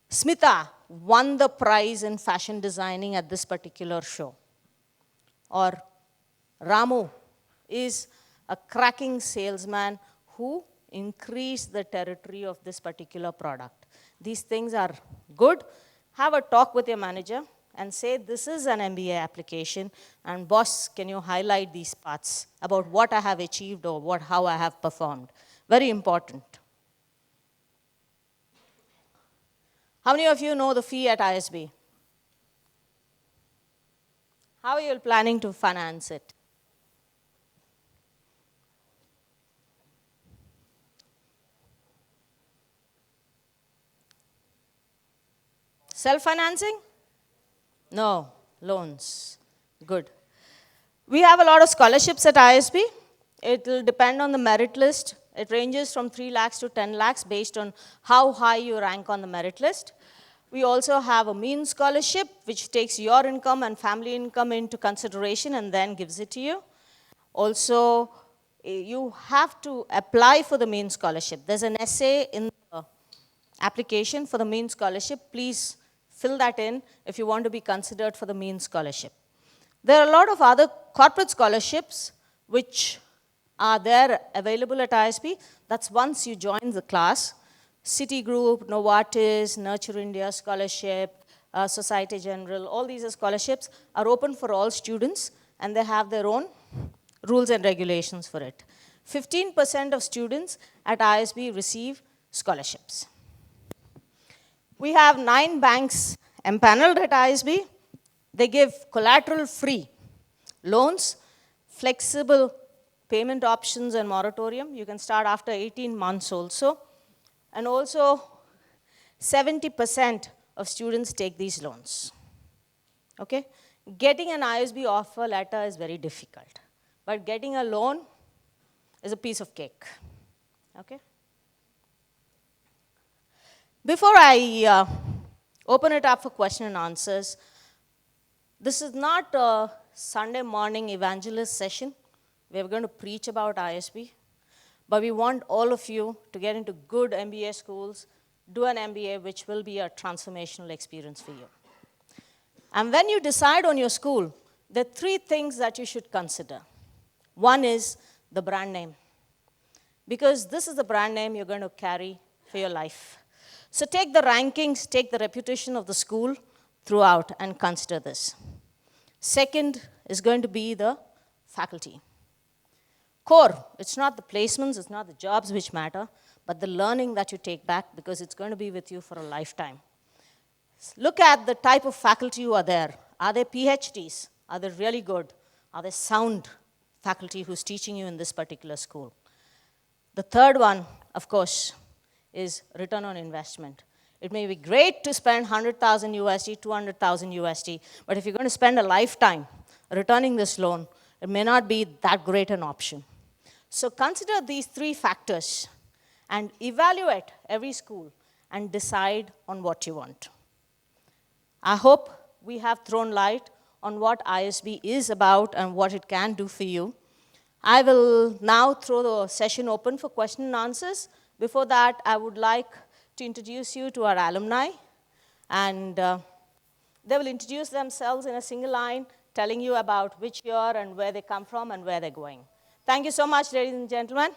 Smita won the prize in fashion designing at this particular show. Or Ramu is a cracking salesman who increased the territory of this particular product. These things are good. Have a talk with your manager and say, this is an MBA application, and boss, can you highlight these parts about what I have achieved or how I have performed? Very important. How many of you know the fee at ISB? How are you planning to finance it? Self-financing? No, loans. Good. We have a lot of scholarships at ISB. It will depend on the merit list. It ranges from 3 lakhs to 10 lakhs based on how high you rank on the merit list. We also have a mean scholarship, which takes your income and family income into consideration and then gives it to you. Also, you have to apply for the mean scholarship. There's an essay in the application for the mean scholarship. Please fill that in if you want to be considered for the mean scholarship. There are a lot of other corporate scholarships which are there available at ISB. That's once you join the class. Citigroup, Novartis, Nurture India Scholarship, Societe Generale, all these scholarships are open for all students, and they have their own rules and regulations for it. 15% of students at ISB receive scholarships. We have 9 banks empaneled at ISB. They give collateral-free loans, flexible payment options and moratorium. You can start after 18 months also. And also, 70% of students take these loans. Okay? Getting an ISB offer letter is very difficult. But getting a loan is a piece of cake. Okay? Before I open it up for question and answers, this is not a Sunday morning evangelist session. We're going to preach about ISB. But we want all of you to get into good MBA schools, do an MBA, which will be a transformational experience for you. And when you decide on your school, there are 3 things that you should consider. One is the brand name, because this is the brand name you're going to carry for your life. So take the rankings, take the reputation of the school throughout, and consider this. Second is going to be the faculty. Core, it's not the placements, it's not the jobs which matter, but the learning that you take back, because it's going to be with you for a lifetime. Look at the type of faculty who are there. Are they PhDs? Are they really good? Are they sound faculty who's teaching you in this particular school? The third one, of course, is return on investment. It may be great to spend 100,000 USD, 200,000 USD, but if you're going to spend a lifetime returning this loan, it may not be that great an option. So consider these 3 factors and evaluate every school and decide on what you want. I hope we have thrown light on what ISB is about and what it can do for you. I will now throw the session open for question and answers. Before that, I would like to introduce you to our alumni, and they will introduce themselves in a single line, telling you about which year and where they come from and where they're going. Thank you so much, ladies and gentlemen.